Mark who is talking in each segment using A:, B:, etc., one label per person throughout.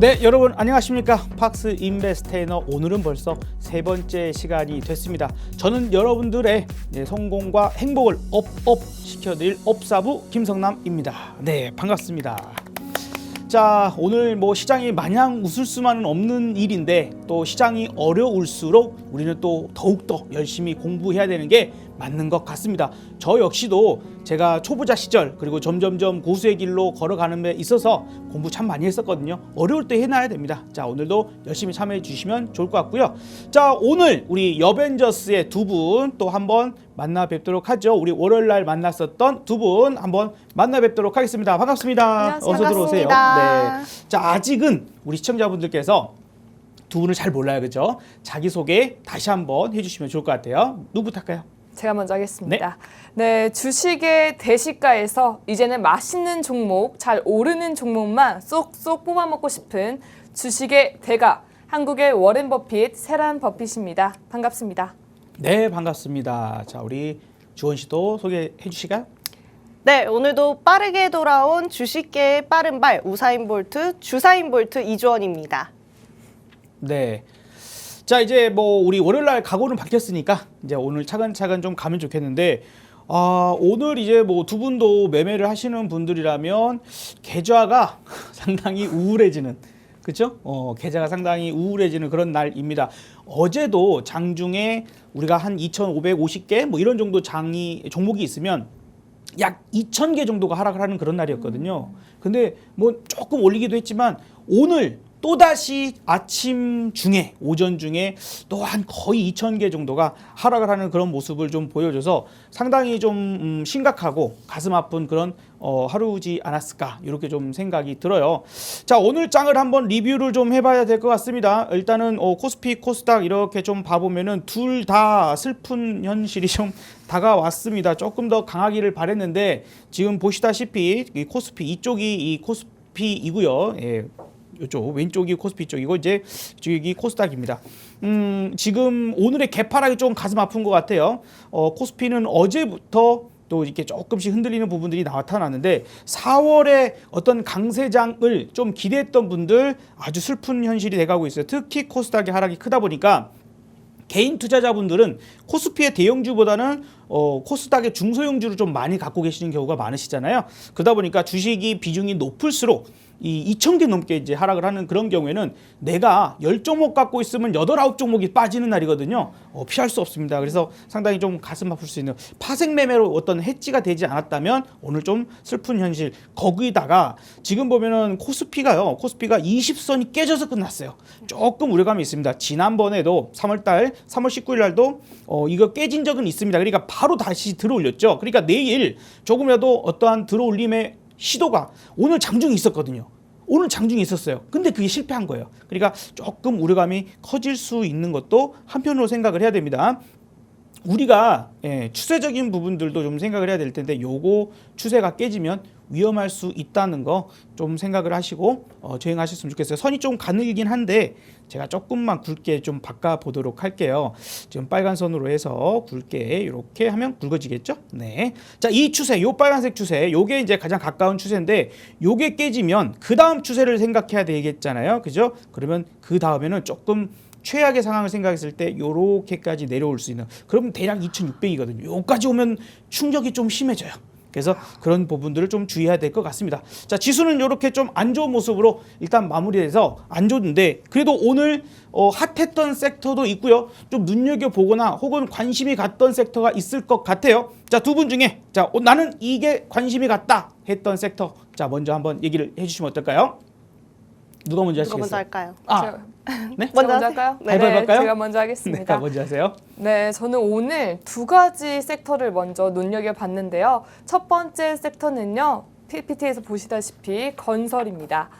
A: 네, 여러분 안녕하십니까? 팍스 인베스테이너, 오늘은 벌써 세 번째 시간이 됐습니다. 저는 여러분들의 성공과 행복을 업업 시켜드릴 업사부 김성남입니다. 네, 반갑습니다. 자, 오늘 시장이 마냥 웃을 수만은 없는 일인데 또 시장이 어려울수록 우리는 또 더욱더 열심히 공부해야 되는 게 맞는 것 같습니다. 저 역시도 제가 초보자 시절 그리고 점점점 고수의 길로 걸어가는 데 있어서 공부 참 많이 했었거든요. 어려울 때 해놔야 됩니다. 자, 오늘도 열심히 참여해 주시면 좋을 것 같고요. 자, 오늘 우리 여벤져스의 두 분 또 한번 만나 뵙도록 하죠. 우리 월요일 날 만났었던 두 분 한번 만나 뵙도록 하겠습니다. 반갑습니다.
B: 안녕하세요.
A: 어서 들어오세요.
B: 반갑습니다.
A: 네. 자, 아직은 우리 시청자분들께서 두 분을 잘 몰라요. 그죠? 자기소개 다시 한번 해주시면 좋을 것 같아요. 누구부터 할까요?
B: 제가 먼저 하겠습니다. 네, 주식의 대시가에서 이제는 맛있는 종목, 잘 오르는 종목만 쏙쏙 뽑아먹고 싶은 주식의 대가, 한국의 워렌 버핏, 세란 버핏입니다. 반갑습니다.
A: 네, 반갑습니다. 자, 우리 주원 씨도 소개해 주시까?
C: 네, 오늘도 빠르게 돌아온 주식계의 빠른 발 우사인 볼트, 주사인 볼트 이주원입니다.
A: 네. 자, 이제 우리 월요일 날 각오는 바뀌었으니까 이제 오늘 차근차근 좀 가면 좋겠는데, 오늘 이제 두 분도 매매를 하시는 분들이라면 계좌가 상당히 우울해지는, 그렇죠? 계좌가 상당히 우울해지는 그런 날입니다. 어제도 장중에 우리가 한 2,550개 이런 정도 종목이 있으면 약 2,000개 정도가 하락을 하는 그런 날이었거든요. 근데 조금 올리기도 했지만 오늘 또다시 오전 중에 또 한 거의 2,000개 정도가 하락을 하는 그런 모습을 좀 보여줘서 상당히 좀 심각하고 가슴 아픈 그런 하루지 않았을까 이렇게 좀 생각이 들어요. 자, 오늘 장을 한번 리뷰를 좀 해봐야 될 것 같습니다. 일단은 코스피, 코스닥 이렇게 좀 봐보면은 둘 다 슬픈 현실이 좀 다가왔습니다. 조금 더 강하기를 바랬는데 지금 보시다시피 이 코스피 이쪽이 이 코스피이고요. 예. 이쪽 왼쪽이 코스피 쪽이고 이제 이쪽이 코스닥입니다. 지금 오늘의 개파락이 좀 가슴 아픈 것 같아요. 코스피는 어제부터 또 이렇게 조금씩 흔들리는 부분들이 나타나는데 4월에 어떤 강세장을 좀 기대했던 분들 아주 슬픈 현실이 돼가고 있어요. 특히 코스닥의 하락이 크다 보니까 개인 투자자분들은 코스피의 대형주보다는 코스닥의 중소형주를 좀 많이 갖고 계시는 경우가 많으시잖아요. 그러다 보니까 주식이 비중이 높을수록 이 2,000개 넘게 이제 하락을 하는 그런 경우에는 내가 10종목 갖고 있으면 8, 9종목이 빠지는 날이거든요. 피할 수 없습니다. 그래서 상당히 좀 가슴 아플 수 있는 파생 매매로 어떤 해지가 되지 않았다면 오늘 좀 슬픈 현실. 거기다가 지금 보면은 코스피가 20선이 깨져서 끝났어요. 조금 우려감이 있습니다. 지난번에도 3월 19일 날도 이거 깨진 적은 있습니다. 그러니까 바로 다시 들어올렸죠. 그러니까 내일 조금이라도 어떠한 들어올림의 시도가 오늘 장중에 있었거든요. 오늘 장중에 있었어요. 근데 그게 실패한 거예요. 그러니까 조금 우려감이 커질 수 있는 것도 한편으로 생각을 해야 됩니다. 우리가 추세적인 부분들도 좀 생각을 해야 될 텐데 요거 추세가 깨지면 위험할 수 있다는 거 좀 생각을 하시고 주행하셨으면 좋겠어요. 선이 좀 가늘긴 한데 제가 조금만 굵게 좀 바꿔보도록 할게요. 지금 빨간 선으로 해서 굵게 이렇게 하면 굵어지겠죠? 네. 자, 이 추세, 요 빨간색 추세, 요게 이제 가장 가까운 추세인데 요게 깨지면 그 다음 추세를 생각해야 되겠잖아요. 그죠? 그러면 그 다음에는 조금 최악의 상황을 생각했을 때 요렇게까지 내려올 수 있는, 그럼 대략 2,600이거든요. 요까지 오면 충격이 좀 심해져요. 그래서 그런 부분들을 좀 주의해야 될 것 같습니다. 자, 지수는 이렇게 좀 안 좋은 모습으로 일단 마무리돼서 안 좋은데 그래도 오늘 핫했던 섹터도 있고요. 좀 눈여겨보거나 혹은 관심이 갔던 섹터가 있을 것 같아요. 자, 두 분 중에 나는 이게 관심이 갔다 했던 섹터, 자, 먼저 한번 얘기를 해주시면 어떨까요? 누가 먼저 하시겠어요?
C: 누가 먼저 할까요?
A: 네?
B: 제가 먼저 할까요?
A: 네. 할까요?
B: 제가 먼저 하겠습니다.
A: 네, 먼저 하세요.
B: 네, 저는 오늘 두 가지 섹터를 먼저 눈여겨봤는데요. 첫 번째 섹터는요, PPT에서 보시다시피 건설입니다.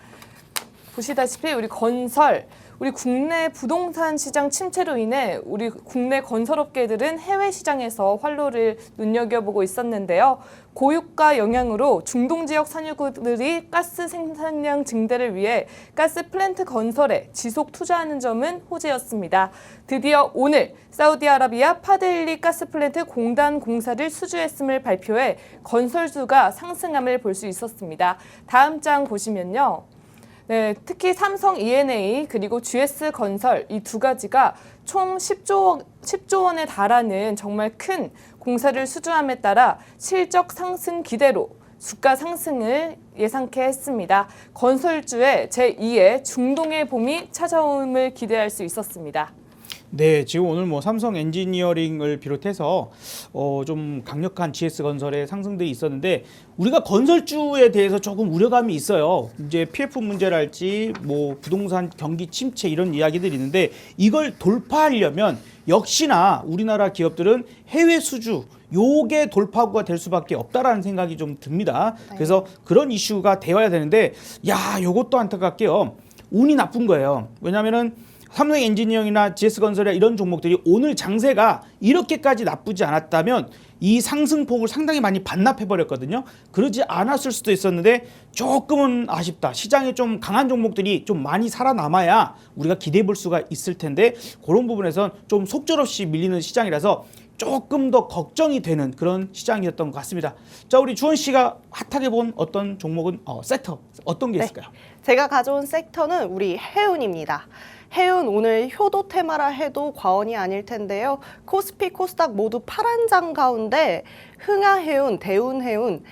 B: 보시다시피 우리 건설, 우리 국내 부동산 시장 침체로 인해 우리 국내 건설업계들은 해외 시장에서 활로를 눈여겨보고 있었는데요. 고유가 영향으로 중동 지역 산유국들이 가스 생산량 증대를 위해 가스 플랜트 건설에 지속 투자하는 점은 호재였습니다. 드디어 오늘 사우디아라비아 파데일리 가스 플랜트 공단 공사를 수주했음을 발표해 건설주가 상승함을 볼 수 있었습니다. 다음 장 보시면요. 네, 특히 삼성 E&A 그리고 GS건설 이 두 가지가 총 10조 원에 달하는 정말 큰 공사를 수주함에 따라 실적 상승 기대로 주가 상승을 예상케 했습니다. 건설주의 제2의 중동의 봄이 찾아옴을 기대할 수 있었습니다.
A: 네, 지금 오늘 뭐 삼성 엔지니어링을 비롯해서 좀 강력한 GS건설의 상승들이 있었는데 우리가 건설주에 대해서 조금 우려감이 있어요. 이제 PF 문제랄지 뭐 부동산 경기 침체 이런 이야기들이 있는데 이걸 돌파하려면 역시나 우리나라 기업들은 해외 수주 요게 돌파구가 될 수밖에 없다라는 생각이 좀 듭니다. 그래서 그런 이슈가 되어야 되는데 요것도 안타깝게요. 운이 나쁜 거예요. 왜냐하면은 삼성 엔지니어링이나 GS건설이나 이런 종목들이 오늘 장세가 이렇게까지 나쁘지 않았다면 이 상승폭을 상당히 많이 반납해버렸거든요. 그러지 않았을 수도 있었는데 조금은 아쉽다. 시장에 좀 강한 종목들이 좀 많이 살아남아야 우리가 기대해 볼 수가 있을 텐데 그런 부분에선 좀 속절없이 밀리는 시장이라서 조금 더 걱정이 되는 그런 시장이었던 것 같습니다. 자, 우리 주원 씨가 핫하게 본 어떤 종목은 섹터 어떤 게 있을까요?
C: 제가 가져온 섹터는 우리 해운입니다. 해운 오늘 효도 테마라 해도 과언이 아닐 텐데요. 코스피, 코스닥 모두 파란 장 가운데 흥하해운, 대운해운,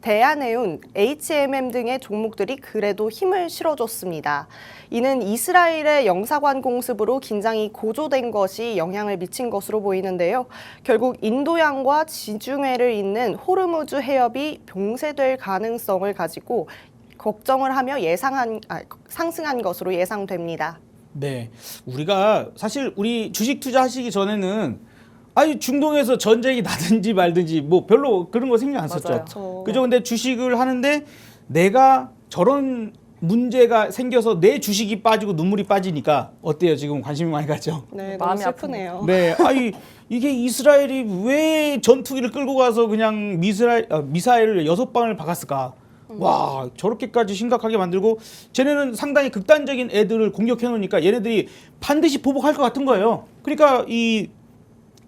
C: 대한해운, HMM 등의 종목들이 그래도 힘을 실어줬습니다. 이는 이스라엘의 영사관 공습으로 긴장이 고조된 것이 영향을 미친 것으로 보이는데요. 결국 인도양과 지중해를 잇는 호르무즈 해협이 봉쇄될 가능성을 가지고 걱정을 하며 상승한 것으로 예상됩니다.
A: 네, 우리가 사실 우리 주식 투자하시기 전에는 중동에서 전쟁이 나든지 말든지 뭐 별로 그런 거 신경 안 썼죠.
B: 맞아요.
A: 그죠? 근데 주식을 하는데 내가 저런 문제가 생겨서 내 주식이 빠지고 눈물이 빠지니까 어때요? 지금 관심이 많이 가죠?
C: 네,
B: 마음이
C: 너무 슬프네요.
A: 네, 이게 이스라엘이 왜 전투기를 끌고 가서 그냥 미사일을 6방을 박았을까? 와, 저렇게까지 심각하게 만들고 쟤네는 상당히 극단적인 애들을 공격해 놓으니까 얘네들이 반드시 보복할 것 같은 거예요. 그러니까 이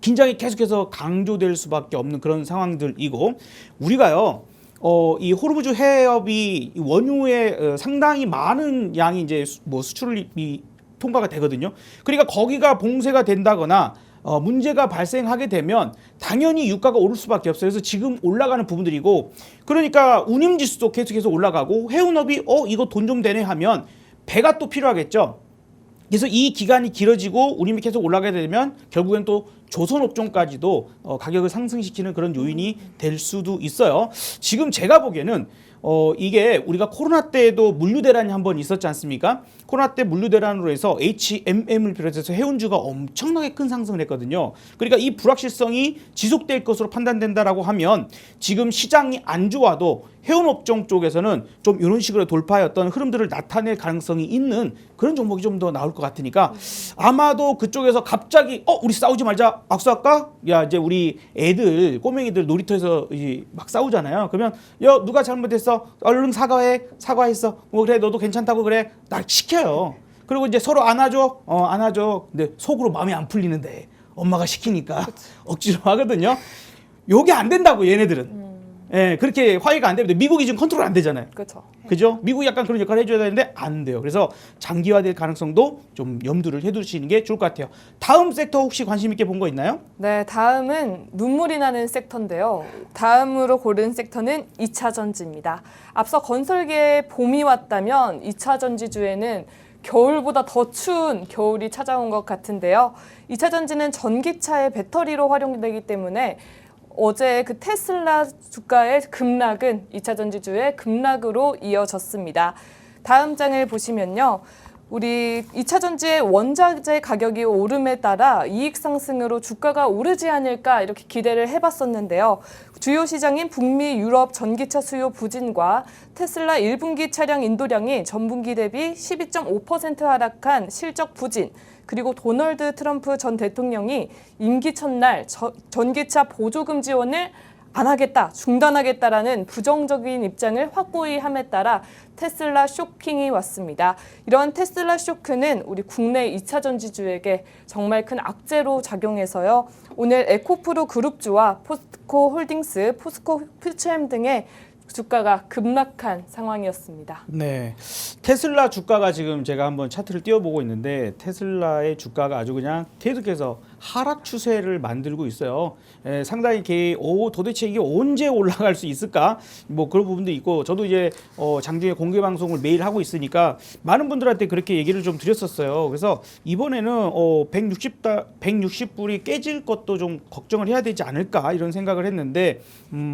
A: 긴장이 계속해서 강조될 수밖에 없는 그런 상황들이고 우리가요. 이 호르무즈 해협이 원유의 상당히 많은 양이 이제 뭐 수출이 통과가 되거든요. 그러니까 거기가 봉쇄가 된다거나 문제가 발생하게 되면 당연히 유가가 오를 수밖에 없어요. 그래서 지금 올라가는 부분들이고 그러니까 운임지수도 계속해서 올라가고 해운업이 이거 돈 좀 되네 하면 배가 또 필요하겠죠. 그래서 이 기간이 길어지고 운임이 계속 올라가게 되면 결국엔 또 조선업종까지도 가격을 상승시키는 그런 요인이 될 수도 있어요. 지금 제가 보기에는 이게 우리가 코로나 때에도 물류대란이 한번 있었지 않습니까? 코로나 때 물류대란으로 해서 HMM을 비롯해서 해운주가 엄청나게 큰 상승을 했거든요. 그러니까 이 불확실성이 지속될 것으로 판단된다라고 하면 지금 시장이 안 좋아도 해운업종 쪽에서는 좀 이런 식으로 돌파의 어떤 흐름들을 나타낼 가능성이 있는 그런 종목이 좀 더 나올 것 같으니까 아마도 그쪽에서 갑자기 우리 싸우지 말자 악수할까? 야 이제 우리 애들 꼬맹이들 놀이터에서 막 싸우잖아요. 그러면 야 누가 잘못했어? 얼른 사과했어. 뭐 그래 너도 괜찮다고 그래 날 시켜요. 그리고 이제 서로 안아줘 안아줘. 근데 속으로 마음이 안 풀리는데 엄마가 시키니까 억지로 하거든요. 요게 안 된다고 얘네들은. 예, 그렇게 화해가 안 됩니다. 미국이 지금 컨트롤 안 되잖아요.
B: 그렇죠.
A: 그죠? 미국이 약간 그런 역할을 해줘야 되는데 안 돼요. 그래서 장기화될 가능성도 좀 염두를 해두시는 게 좋을 것 같아요. 다음 섹터 혹시 관심 있게 본 거 있나요?
B: 네, 다음은 눈물이 나는 섹터인데요. 다음으로 고른 섹터는 2차 전지입니다. 앞서 건설계의 봄이 왔다면 2차 전지주에는 겨울보다 더 추운 겨울이 찾아온 것 같은데요. 2차 전지는 전기차의 배터리로 활용되기 때문에 어제 그 테슬라 주가의 급락은 2차 전지주의 급락으로 이어졌습니다. 다음 장을 보시면요. 우리 2차 전지의 원자재 가격이 오름에 따라 이익 상승으로 주가가 오르지 않을까 이렇게 기대를 해봤었는데요. 주요 시장인 북미, 유럽 전기차 수요 부진과 테슬라 1분기 차량 인도량이 전분기 대비 12.5% 하락한 실적 부진, 그리고 도널드 트럼프 전 대통령이 임기 첫날 전기차 보조금 지원을 안 하겠다, 중단하겠다라는 부정적인 입장을 확고히 함에 따라 테슬라 쇼킹이 왔습니다. 이런 테슬라 쇼크는 우리 국내 2차 전지주에게 정말 큰 악재로 작용해서요. 오늘 에코프로 그룹주와 포스코 홀딩스, 포스코 퓨처엠 등의 주가가 급락한 상황이었습니다.
A: 네, 테슬라 주가가 지금 제가 한번 차트를 띄워보고 있는데 테슬라의 주가가 아주 그냥 계속해서 하락 추세를 만들고 있어요. 상당히 도대체 이게 언제 올라갈 수 있을까? 뭐 그런 부분도 있고 저도 이제 장중에 공개 방송을 매일 하고 있으니까 많은 분들한테 그렇게 얘기를 좀 드렸었어요. 그래서 이번에는 160불이 깨질 것도 좀 걱정을 해야 되지 않을까 이런 생각을 했는데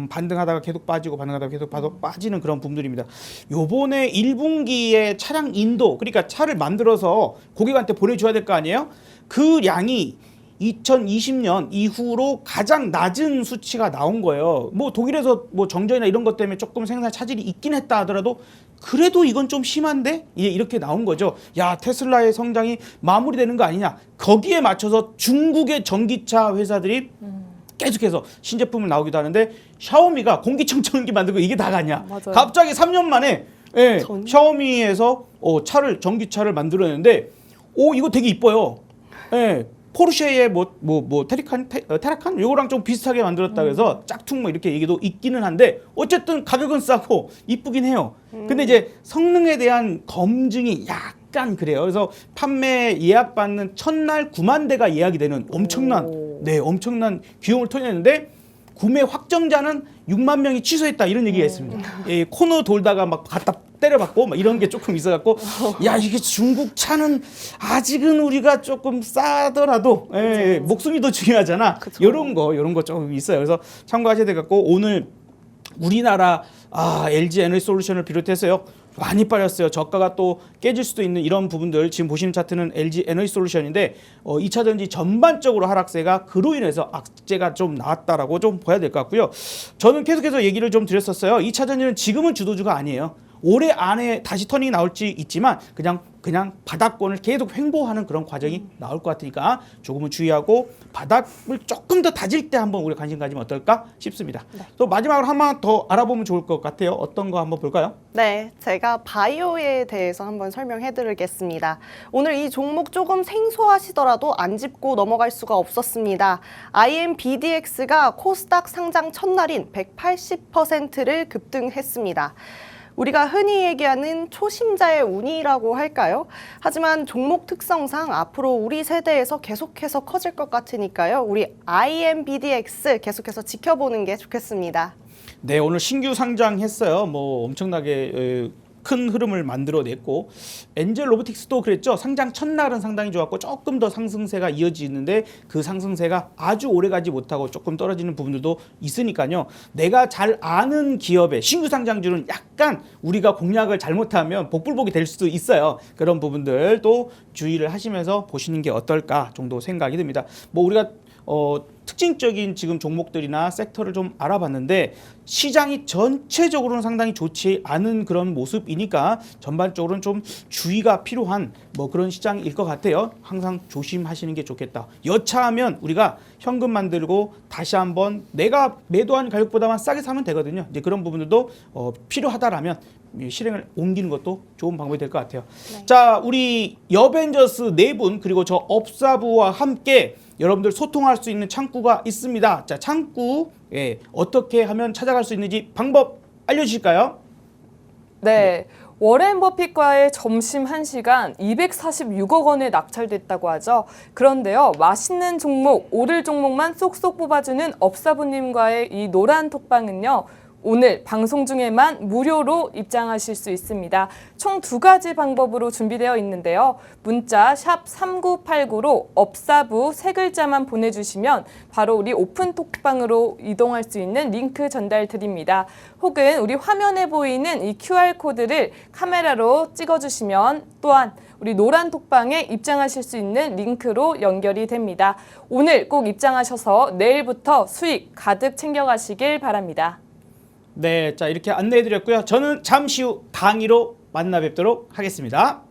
A: 반등하다가 계속 빠지고 반등하다가 계속 빠지는 그런 부분들입니다. 요번에 1분기에 차량 인도, 그러니까 차를 만들어서 고객한테 보내줘야 될 거 아니에요? 그 양이 2020년 이후로 가장 낮은 수치가 나온 거예요. 뭐 독일에서 뭐 정전이나 이런 것 때문에 조금 생산 차질이 있긴 했다 하더라도 그래도 이건 좀 심한데? 이렇게 나온 거죠. 야, 테슬라의 성장이 마무리되는 거 아니냐. 거기에 맞춰서 중국의 전기차 회사들이 계속해서 신제품을 나오기도 하는데 샤오미가 공기청정기 만들고 이게 다가냐.
B: 맞아요.
A: 갑자기 3년 만에 샤오미에서 전기차를 만들어냈는데 이거 되게 이뻐요. 포르쉐의 테라칸 요거랑 좀 비슷하게 만들었다 그래서 짝퉁 이렇게 얘기도 있기는 한데 어쨌든 가격은 싸고 이쁘긴 해요. 근데 이제 성능에 대한 검증이 약간 그래요. 그래서 판매 예약 받는 첫날 9만 대가 예약이 되는 엄청난 비용을 토해냈는데 구매 확정자는 6만 명이 취소했다 이런 얘기가 있습니다. 코너 돌다가 막 갖다 때려받고 막 이런 게 조금 있어갖고 야, 이게 중국 차는 아직은 우리가 조금 싸더라도 목숨이 더 중요하잖아. 이런 거 조금 있어요. 그래서 참고하셔야 될 것 같고 오늘 우리나라 LG 에너지솔루션을 비롯해서요 많이 빠졌어요. 저가가 또 깨질 수도 있는 이런 부분들 지금 보시는 차트는 LG 에너지솔루션인데 2차전지 전반적으로 하락세가 그로 인해서 악재가 좀 나왔다라고 좀 봐야 될 것 같고요. 저는 계속해서 얘기를 좀 드렸었어요. 2차전지는 지금은 주도주가 아니에요. 올해 안에 다시 터닝이 나올지 있지만 그냥 바닥권을 계속 횡보하는 그런 과정이 나올 것 같으니까 조금은 주의하고 바닥을 조금 더 다질 때 한번 우리 관심 가지면 어떨까 싶습니다. 또 마지막으로 한번 더 알아보면 좋을 것 같아요. 어떤 거 한번 볼까요?
C: 네, 제가 바이오에 대해서 한번 설명해 드리겠습니다. 오늘 이 종목 조금 생소하시더라도 안 짚고 넘어갈 수가 없었습니다. IMBDX가 코스닥 상장 첫날인 180%를 급등했습니다. 우리가 흔히 얘기하는 초심자의 운이라고 할까요? 하지만 종목 특성상 앞으로 우리 세대에서 계속해서 커질 것 같으니까요. 우리 IMBDX 계속해서 지켜보는 게 좋겠습니다.
A: 네, 오늘 신규 상장했어요. 뭐 엄청나게 큰 흐름을 만들어냈고 엔젤 로보틱스도 그랬죠. 상장 첫날은 상당히 좋았고 조금 더 상승세가 이어지는데 그 상승세가 아주 오래가지 못하고 조금 떨어지는 부분들도 있으니까요. 내가 잘 아는 기업의 신규 상장주는 약간 우리가 공략을 잘못하면 복불복이 될 수도 있어요. 그런 부분들도 주의를 하시면서 보시는 게 어떨까 정도 생각이 듭니다. 뭐 우리가 특징적인 지금 종목들이나 섹터를 좀 알아봤는데 시장이 전체적으로는 상당히 좋지 않은 그런 모습이니까 전반적으로는 좀 주의가 필요한 뭐 그런 시장일 것 같아요. 항상 조심하시는 게 좋겠다. 여차하면 우리가 현금 만들고 다시 한번 내가 매도한 가격보다만 싸게 사면 되거든요. 이제 그런 부분들도 필요하다라면 실행을 옮기는 것도 좋은 방법이 될 것 같아요.
B: 네.
A: 자, 우리 여벤져스 4분 그리고 저 업사부와 함께 여러분들 소통할 수 있는 창구가 있습니다. 자, 창구 어떻게 하면 찾아갈 수 있는지 방법 알려주실까요?
B: 네. 워렌 버핏과의 점심 1시간 246억 원에 낙찰됐다고 하죠. 그런데요, 맛있는 종목, 오를 종목만 쏙쏙 뽑아주는 업사부님과의 이 노란 톡방은요, 오늘 방송 중에만 무료로 입장하실 수 있습니다. 총 2가지 방법으로 준비되어 있는데요. 문자 샵 3989로 업사부 3글자만 보내주시면 바로 우리 오픈 톡방으로 이동할 수 있는 링크 전달 드립니다. 혹은 우리 화면에 보이는 이 QR코드를 카메라로 찍어주시면 또한 우리 노란 톡방에 입장하실 수 있는 링크로 연결이 됩니다. 오늘 꼭 입장하셔서 내일부터 수익 가득 챙겨가시길 바랍니다.
A: 네, 자 이렇게 안내해드렸고요. 저는 잠시 후 강의로 만나 뵙도록 하겠습니다.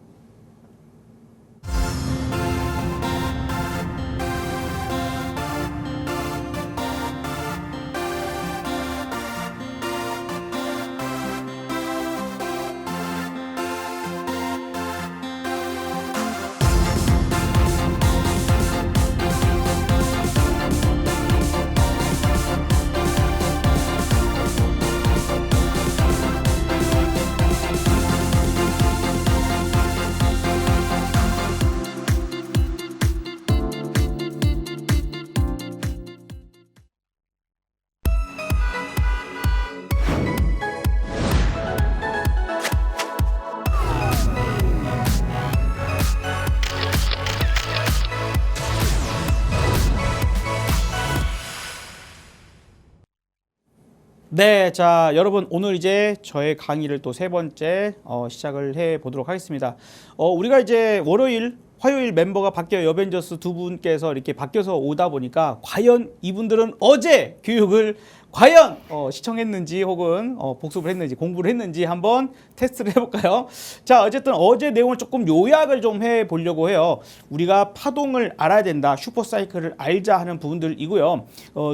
A: 네, 자 여러분 오늘 이제 저의 강의를 또 세 번째 시작을 해 보도록 하겠습니다. 우리가 이제 월요일, 화요일 멤버가 바뀌어 여벤져스 두 분께서 이렇게 바뀌어서 오다 보니까 과연 이분들은 어제 교육을 과연 시청했는지 혹은 복습을 했는지 공부를 했는지 한번 테스트를 해볼까요? 자 어쨌든 어제 내용을 조금 요약을 좀 해보려고 해요. 우리가 파동을 알아야 된다, 슈퍼사이클을 알자 하는 부분들이고요.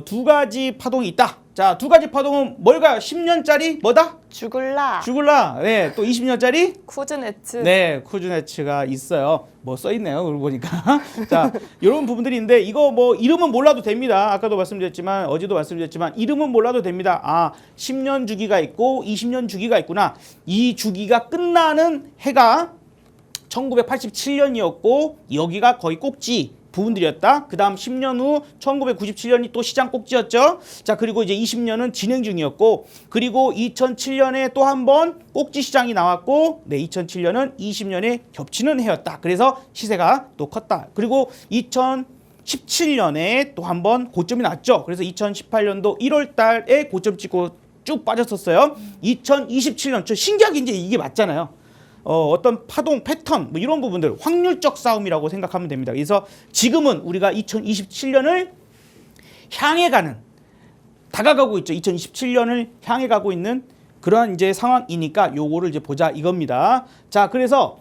A: 두 가지 파동이 있다. 자, 두 가지 파동은 뭘까요? 10년짜리 뭐다?
C: 죽을라.
A: 죽을라. 네, 또 20년짜리?
B: 쿠즈네츠.
A: 네, 쿠즈네츠가 있어요. 뭐 써있네요. 그러고 보니까. 자, 이런 부분들이 있는데 이거 뭐 이름은 몰라도 됩니다. 아까도 말씀드렸지만 어제도 말씀드렸지만 이름은 몰라도 됩니다. 아, 10년 주기가 있고 20년 주기가 있구나. 이 주기가 끝나는 해가 1987년이었고 여기가 거의 꼭지 부분들이었다. 그 다음 10년 후 1997년이 또 시장 꼭지였죠. 자, 그리고 이제 20년은 진행 중이었고, 그리고 2007년에 또 한 번 꼭지 시장이 나왔고, 네, 2007년은 20년에 겹치는 해였다. 그래서 시세가 또 컸다. 그리고 2017년에 또 한 번 고점이 났죠. 그래서 2018년도 1월 달에 고점 찍고 쭉 빠졌었어요. 2027년, 저 신기하게 이제 이게 맞잖아요. 어떤 파동 패턴 뭐 이런 부분들 확률적 싸움이라고 생각하면 됩니다. 그래서 지금은 우리가 2027년을 향해 가는, 다가가고 있죠. 2027년을 향해 가고 있는 그러한 이제 상황이니까 요거를 이제 보자 이겁니다. 자, 그래서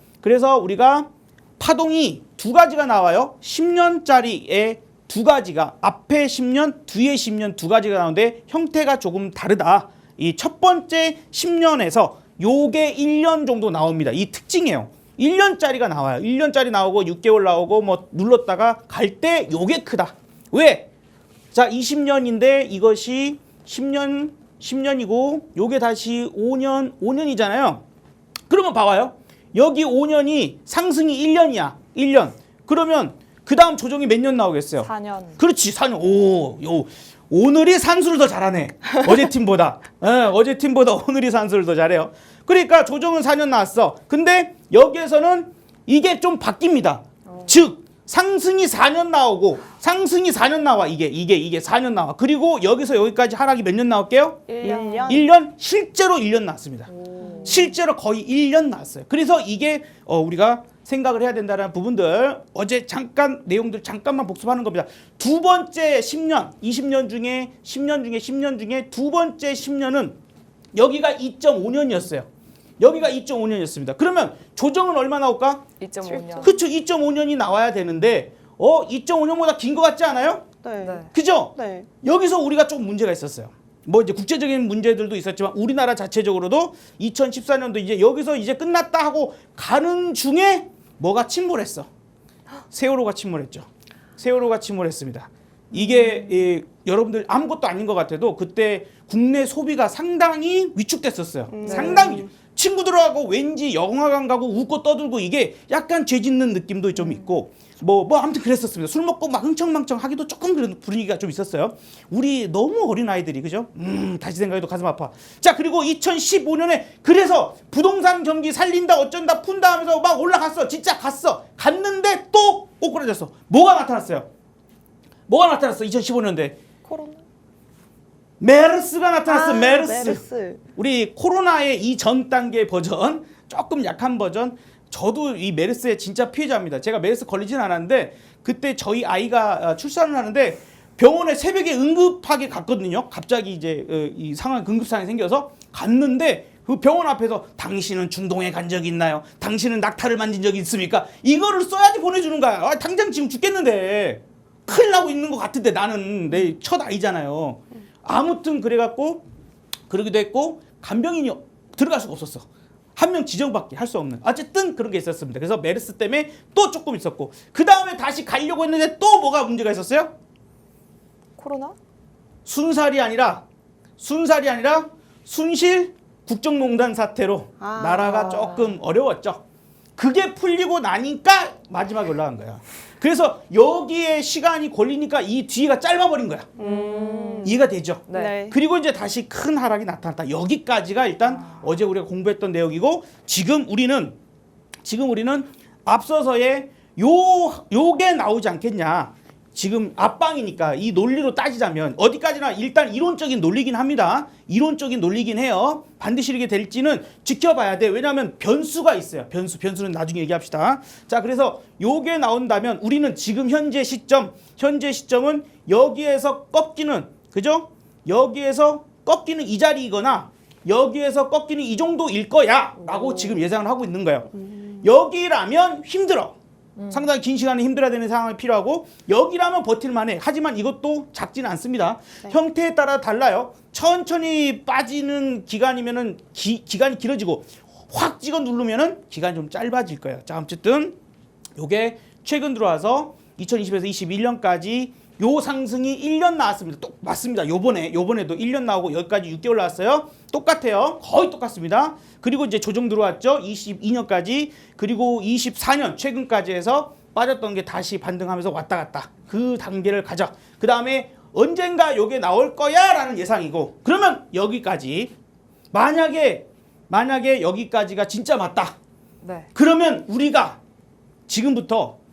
A: 우리가 파동이 두 가지가 나와요. 10년짜리에 두 가지가, 앞에 10년, 뒤에 10년 두 가지가 나오는데 형태가 조금 다르다. 이 첫 번째 10년에서 요게 1년 정도 나옵니다. 이 특징이에요. 1년짜리가 나와요. 1년짜리 나오고 6개월 나오고 뭐 눌렀다가 갈 때 요게 크다. 왜? 자, 20년인데 이것이 10년이고 요게 다시 5년이잖아요. 그러면 봐봐요. 여기 5년이 상승이 1년이야. 1년. 그러면 그 다음 조정이 몇 년 나오겠어요?
B: 4년.
A: 그렇지, 4년. 오늘이 산수를 더 잘하네. 어제 팀보다. 어제 팀보다 오늘이 산수를 더 잘해요. 그러니까 조정은 4년 나왔어. 근데 여기에서는 이게 좀 바뀝니다. 즉 상승이 4년 나오고 상승이 4년 나와. 이게 4년 나와. 그리고 여기서 여기까지 하락이 몇 년 나올게요?
C: 1년.
A: 1년? 실제로 1년 나왔습니다. 실제로 거의 1년 나왔어요. 그래서 이게 우리가 생각을 해야 된다는 부분들 어제 잠깐 내용들 잠깐만 복습하는 겁니다. 두 번째 10년, 20년 중에 10년 중에 두 번째 10년은 여기가 2.5년이었어요. 여기가 2.5년이었습니다. 그러면 조정은 얼마 나올까?
B: 2.5년.
A: 그렇죠. 2.5년이 나와야 되는데 2.5년보다 긴 것 같지 않아요?
C: 네.
B: 네.
A: 그죠?
C: 네.
A: 여기서 우리가 좀 문제가 있었어요. 뭐 이제 국제적인 문제들도 있었지만 우리나라 자체적으로도 2014년도 이제 여기서 이제 끝났다 하고 가는 중에 뭐가 침몰했어. 세월호가 침몰했죠. 세월호가 침몰했습니다. 이게 여러분들 아무것도 아닌 것 같아도 그때 국내 소비가 상당히 위축됐었어요. 상당히. 친구들하고 왠지 영화관 가고 웃고 떠들고 이게 약간 죄 짓는 느낌도 좀 있고 뭐 아무튼 그랬었습니다. 술 먹고 막 흥청망청 하기도 조금 그런 분위기가 좀 있었어요. 우리 너무 어린 아이들이 그죠? 다시 생각해도 가슴 아파. 자, 그리고 2015년에 그래서 부동산 경기 살린다 어쩐다 푼다 하면서 막 올라갔어. 진짜 갔는데 또 꼬꾸라졌어. 뭐가 나타났어요? 2015년대
C: 코로나.
A: 메르스가 나타났어. 메르스.
C: 메르스.
A: 우리 코로나의 이 전 단계 버전, 조금 약한 버전. 저도 이 메르스의 진짜 피해자입니다. 제가 메르스 걸리진 않았는데 그때 저희 아이가 출산을 하는데 병원에 새벽에 응급하게 갔거든요. 갑자기 이제 이 상황 응급 상황이 생겨서 갔는데 그 병원 앞에서 당신은 중동에 간 적이 있나요? 당신은 낙타를 만진 적이 있습니까? 이거를 써야지 보내주는 거야. 당장 지금 죽겠는데 큰일 나고 있는 것 같은데 나는 내 첫 아이잖아요. 아무튼 그래갖고 그러기도 했고 간병인이 들어갈 수가 없었어. 한 명 지정밖에 할 수 없는. 어쨌든 그런 게 있었습니다. 그래서 메르스 때문에 또 조금 있었고 그 다음에 다시 가려고 했는데 또 뭐가 문제가 있었어요?
B: 코로나?
A: 순살이 아니라 순실 국정농단 사태로 나라가 조금 어려웠죠. 그게 풀리고 나니까 마지막에 올라간 거야. 그래서 여기에 시간이 걸리니까 이 뒤가 짧아버린 거야. 이해가 되죠?
B: 네.
C: 네.
A: 그리고 이제 다시 큰 하락이 나타났다. 여기까지가 일단 어제 우리가 공부했던 내용이고 지금 우리는 앞서서의 요게 나오지 않겠냐. 지금 앞방이니까 이 논리로 따지자면 어디까지나 일단 이론적인 논리긴 합니다. 이론적인 논리긴 해요. 반드시 이렇게 될지는 지켜봐야 돼. 왜냐하면 변수가 있어요. 변수는 나중에 얘기합시다. 자, 그래서 요게 나온다면 우리는 지금 현재 시점은 여기에서 꺾이는, 그죠? 여기에서 꺾이는 이 자리이거나 여기에서 꺾이는 이 정도일 거야 라고 지금 예상을 하고 있는 거예요. 여기라면 힘들어. 상당히 긴 시간이 힘들어야 되는 상황이 필요하고 여기라면 버틸만해. 하지만 이것도 작지는 않습니다.
C: 네.
A: 형태에 따라 달라요. 천천히 빠지는 기간이면은 기간이 길어지고 확 찍어 누르면은 기간이 좀 짧아질 거예요. 자, 어쨌든 요게 최근 들어와서 2020에서 21년까지 요 상승이 1년 나왔습니다. 또 맞습니다. 요번에도 1년 나오고 여기까지 6개월 나왔어요. 똑같아요. 거의 똑같습니다. 그리고 이제 조정 들어왔죠. 22년까지 그리고 24년 최근까지 해서 빠졌던 게 다시 반등하면서 왔다 갔다. 그 단계를 가져. 그 다음에 언젠가 요게 나올 거야 라는 예상이고 그러면 여기까지 만약에 여기까지가 진짜 맞다.
B: 네.
A: 그러면 우리가 지금부터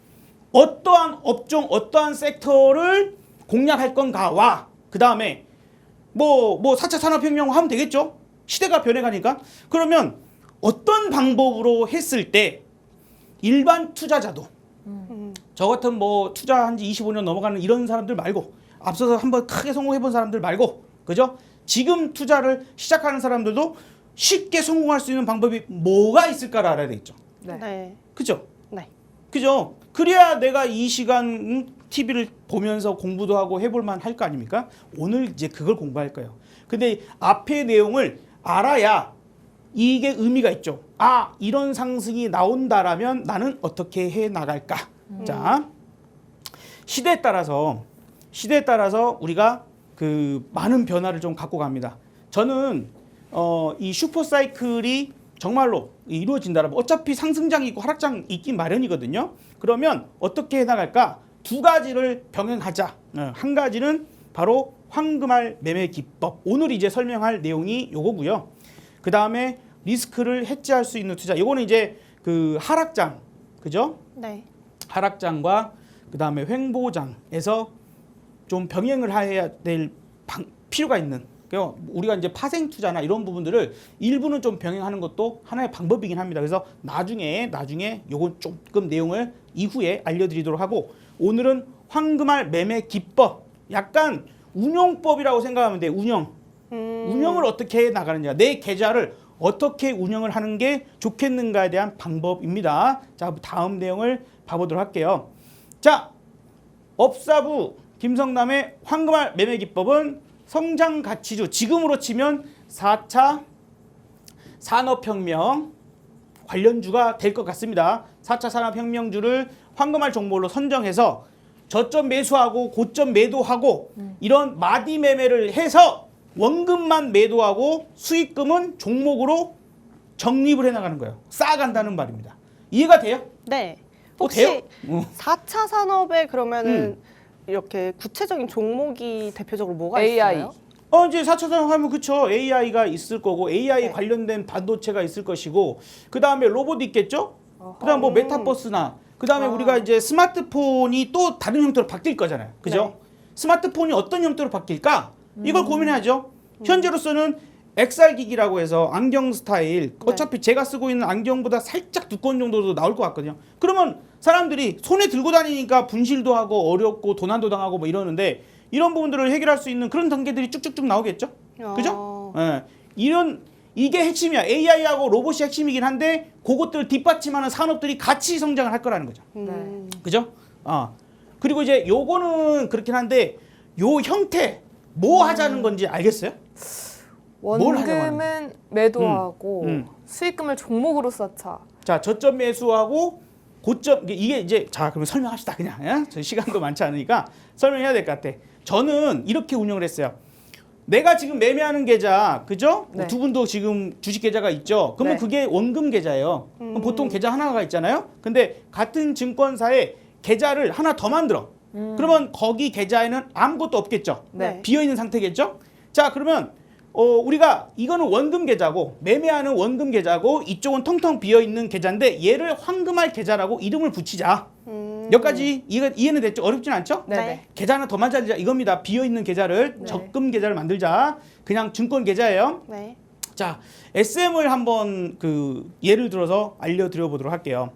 A: 어떠한 업종, 어떠한 섹터를 공략할 건가와 그 다음에 뭐 4차 산업혁명 하면 되겠죠? 시대가 변해가니까. 그러면 어떤 방법으로 했을 때 일반 투자자도 저 같은 뭐 투자한 지 25년 넘어가는 이런 사람들 말고 앞서서 한번 크게 성공해본 사람들 말고 그죠? 지금 투자를 시작하는 사람들도 쉽게 성공할 수 있는 방법이 뭐가 있을까를 알아야 되겠죠.
B: 네.
C: 네.
A: 그죠?
C: 네.
A: 그죠? 그래야 내가 이 시간 TV를 보면서 공부도 하고 해볼만 할 거 아닙니까? 오늘 이제 그걸 공부할 거예요. 근데 앞의 내용을 알아야 이게 의미가 있죠. 아, 이런 상승이 나온다라면 나는 어떻게 해 나갈까? 자, 시대에 따라서 우리가 그 많은 변화를 좀 갖고 갑니다. 저는 이 슈퍼사이클이 정말로 이루어진다면 어차피 상승장이 있고 하락장이 있긴 마련이거든요. 그러면 어떻게 해나갈까? 두 가지를 병행하자. 한 가지는 바로 황금알 매매 기법. 오늘 이제 설명할 내용이 요거고요. 그 다음에 리스크를 해지할 수 있는 투자. 요거는 이제 그 하락장, 그죠?
C: 네.
A: 하락장과 그 다음에 횡보장에서 좀 병행을 해야 될 필요가 있는. 우리가 이제 파생 투자나 이런 부분들을 일부는 좀 병행하는 것도 하나의 방법이긴 합니다. 그래서 나중에 요건 조금 내용을 이후에 알려드리도록 하고 오늘은 황금알 매매 기법, 약간 운용법이라고 생각하면 돼요. 운영을 어떻게 해 나가느냐, 내 계좌를 어떻게 운영을 하는 게 좋겠는가에 대한 방법입니다. 자, 다음 내용을 봐보도록 할게요. 자, 업사부 김성남의 황금알 매매 기법은 성장가치주, 지금으로 치면 4차 산업혁명 관련주가 될 것 같습니다. 4차 산업혁명주를 황금알 종목으로 선정해서 저점 매수하고 고점 매도하고 이런 마디 매매를 해서 원금만 매도하고 수익금은 종목으로 적립을 해나가는 거예요. 쌓아간다는 말입니다. 이해가 돼요?
C: 네.
A: 혹시
C: 혹시 4차 산업에 그러면은 이렇게 구체적인 종목이 대표적으로 뭐가
B: AI.
C: 있어요?
A: 이제 4차 산업 하면 그쵸. AI가 있을 거고 AI
C: 네.
A: 관련된 반도체가 있을 것이고 그 다음에 로봇 있겠죠? 그 다음 뭐 메타버스나 그 다음에 우리가 이제 스마트폰이 또 다른 형태로 바뀔 거잖아요. 그죠?
C: 네.
A: 스마트폰이 어떤 형태로 바뀔까? 이걸 고민해야죠. 현재로서는 XR 기기라고 해서 안경 스타일, 어차피 제가 쓰고 있는 안경보다 살짝 두꺼운 정도도 나올 것 같거든요. 그러면 사람들이 손에 들고 다니니까 분실도 하고 어렵고 도난도 당하고 뭐 이러는데 이런 부분들을 해결할 수 있는 그런 단계들이 쭉쭉쭉 나오겠죠. 그죠? 예. 이게 핵심이야. AI하고 로봇이 핵심이긴 한데 그것들을 뒷받침하는 산업들이 같이 성장을 할 거라는 거죠. 그죠? 그리고 이제 요거는 그렇긴 한데 요 형태 뭐 하자는 건지 알겠어요?
B: 원금은 매도하고 수익금을 종목으로 쌓자.
A: 자, 저점 매수하고 고점, 이게 이제 자, 그러면 설명합시다. 그냥. 예? 저 시간도 많지 않으니까 설명해야 될 것 같아. 저는 이렇게 운영을 했어요. 내가 지금 매매하는 계좌, 그죠?
B: 네.
A: 두 분도 지금 주식 계좌가 있죠? 그러면
B: 네.
A: 그게 원금 계좌예요. 그럼 보통 계좌 하나가 있잖아요? 근데 같은 증권사에 계좌를 하나 더 만들어. 그러면 거기 계좌에는 아무것도 없겠죠?
B: 네.
A: 비어있는 상태겠죠? 자, 그러면 우리가 이거는 원금 계좌고 매매하는 원금 계좌고 이쪽은 텅텅 비어있는 계좌인데 얘를 황금알 계좌라고 이름을 붙이자. 여기까지 이해는 됐죠? 어렵진 않죠?
B: 네네.
C: 네.
A: 계좌 하나 더 만들자 이겁니다. 비어있는 계좌를
B: 네.
A: 적금 계좌를 만들자. 그냥 증권 계좌예요.
C: 네.
A: 자, SM을 한번 예를 들어서 알려드려 보도록 할게요.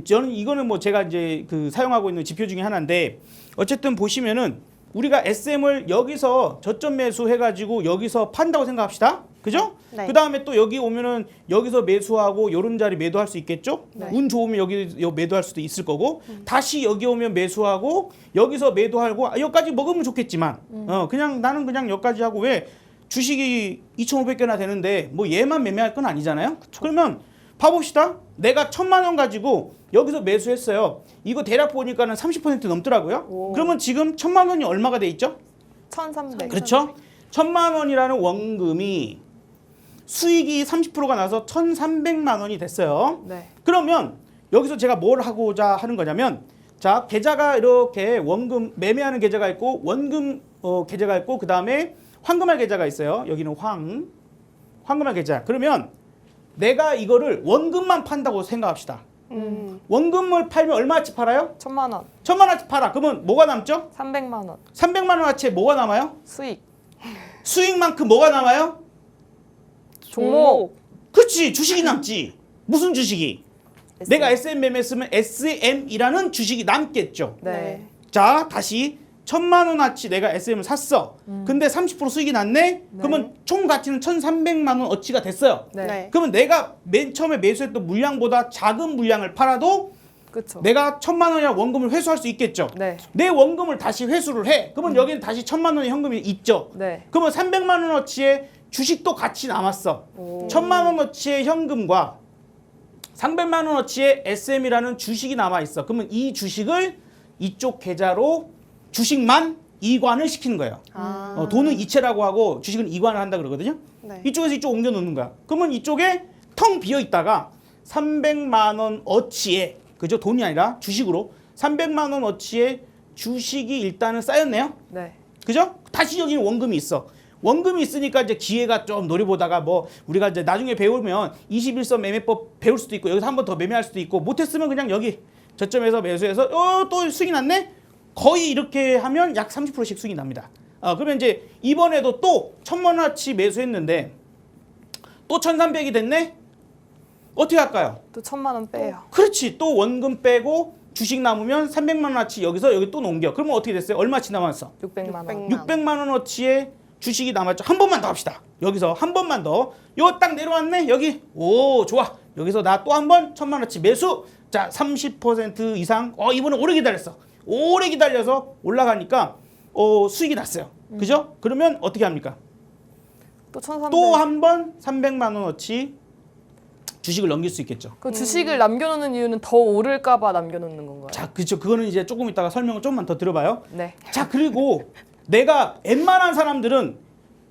A: 저는 이거는 뭐 제가 이제 사용하고 있는 지표 중에 하나인데 어쨌든 보시면은 우리가 SM을 여기서 저점 매수 해가지고 여기서 판다고 생각합시다. 그죠?
C: 네.
A: 그 다음에 또 여기 오면은 여기서 매수하고 요런 자리 매도할 수 있겠죠?
B: 네.
A: 운 좋으면 여기 매도할 수도 있을 거고 다시 여기 오면 매수하고 여기서 매도하고 여기까지 먹으면 좋겠지만 그냥 나는 그냥 여기까지 하고 왜 주식이 2,500개나 되는데 뭐 얘만 매매할 건 아니잖아요. 그러면 봐봅시다. 내가 1,000만 원 가지고 여기서 매수했어요. 이거 대략 보니까는 30% 넘더라고요.
B: 오.
A: 그러면 지금 1,000만 원이 얼마가 돼 있죠?
B: 1,300.
A: 그렇죠? 1,000만 원이라는 원금이 수익이 30%가 나서 1,300만 원이 됐어요.
B: 네.
A: 그러면 여기서 제가 뭘 하고자 하는 거냐면 자, 계좌가 이렇게 원금 매매하는 계좌가 있고 원금 계좌가 있고 그다음에 황금알 계좌가 있어요. 여기는 황금알 계좌. 그러면 내가 이거를 원금만 판다고 생각합시다. 원금을 팔면 얼마치 팔아요?
B: 1,000만 원.
A: 1,000만 원치 팔아. 그러면 뭐가 남죠?
B: 300만 원.
A: 300만 원어치에 뭐가 남아요?
B: 수익.
A: 수익만큼 뭐가 남아요?
B: 종목.
A: 그렇지. 주식이 남지. 무슨 주식이?
B: SM.
A: 내가 SM 매매 쓰면 SM이라는 주식이 남겠죠.
B: 네.
A: 자, 다시 1,000만 원어치 내가 SM을 샀어. 근데 30% 수익이 났네? 그러면 총 가치는 1,300만 원어치가 됐어요.
B: 네.
C: 네.
A: 그러면 내가 맨 처음에 매수했던 물량보다 작은 물량을 팔아도
B: 그렇죠.
A: 내가 1,000만 원이나 원금을 회수할 수 있겠죠.
B: 네.
A: 내 원금을 다시 회수를 해. 그러면 여기는 다시 1,000만 원의 현금이 있죠.
B: 네.
A: 그러면 300만 원어치의 주식도 같이 남았어.
B: 오.
A: 1,000만 원어치의 현금과 300만 원어치의 SM이라는 주식이 남아 있어. 그러면 이 주식을 이쪽 계좌로 주식만 이관을 시키는 거예요.
C: 아.
A: 돈은 이체라고 하고 주식은 이관을 한다 그러거든요.
C: 네.
A: 이쪽에서 이쪽 옮겨 놓는 거야. 그러면 이쪽에 텅 비어 있다가 300만 원어치의 그죠? 돈이 아니라 주식으로 300만 원어치의 주식이 일단은 쌓였네요.
B: 네.
A: 그죠? 다시 여기는 원금이 있어. 원금이 있으니까 이제 기회가 좀 노려보다가 뭐 우리가 이제 나중에 배우면 21선 매매법 배울 수도 있고 여기서 한 번 더 매매할 수도 있고 못했으면 그냥 여기 저점에서 매수해서 또 수익이 났네? 거의 이렇게 하면 약 30%씩 수익이 납니다. 그러면 이제 이번에도 또 1,000만 원어치 매수했는데 또 1,300이 됐네? 어떻게 할까요?
B: 또 1,000만 원 빼요.
A: 그렇지. 또 원금 빼고 주식 남으면 300만 원어치 여기서 여기 또 넘겨. 그러면 어떻게 됐어요? 얼마치 남았어?
B: 600만 원.
A: 600만 원어치의 주식이 남았죠. 한 번만 더 합시다. 여기서 한 번만 더. 요 딱 내려왔네. 여기. 오, 좋아. 여기서 나 또 한 번 1,000만 원어치 매수. 자, 30% 이상. 이번에 오래 기다렸어. 오래 기다려서 올라가니까 수익이 났어요. 그죠? 그러면 어떻게 합니까?
B: 또 1,300.
A: 또 한 번 300만 원어치 주식을 넘길 수 있겠죠.
B: 그 주식을 남겨놓는 이유는 더 오를까봐 남겨놓는 건가요?
A: 자, 그렇죠. 그거는 이제 조금 이따가 설명을 좀만 더 들어봐요.
B: 네.
A: 자, 그리고 내가 웬만한 사람들은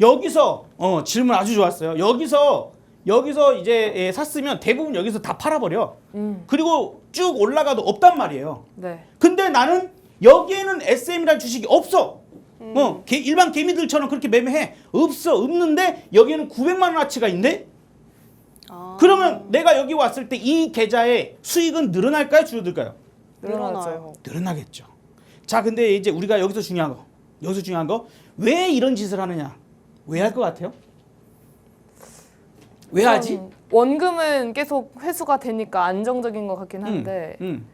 A: 여기서 질문 아주 좋았어요. 여기서 이제 샀으면 대부분 여기서 다 팔아버려. 그리고 쭉 올라가도 없단 말이에요.
B: 네.
A: 근데 나는 여기에는 SM이라는 주식이 없어. 일반 개미들처럼 그렇게 매매해. 없는데 여기에는 900만 원어치가 있네.
C: 아.
A: 그러면 내가 여기 왔을 때 이 계좌의 수익은 늘어날까요? 줄어들까요?
C: 늘어나요.
A: 늘어나겠죠. 자, 근데 이제 우리가 여기서 중요한 거 왜 이런 짓을 하느냐? 왜 할 것 같아요? 왜 하지?
B: 원금은 계속 회수가 되니까 안정적인 것 같긴 한데
A: 음.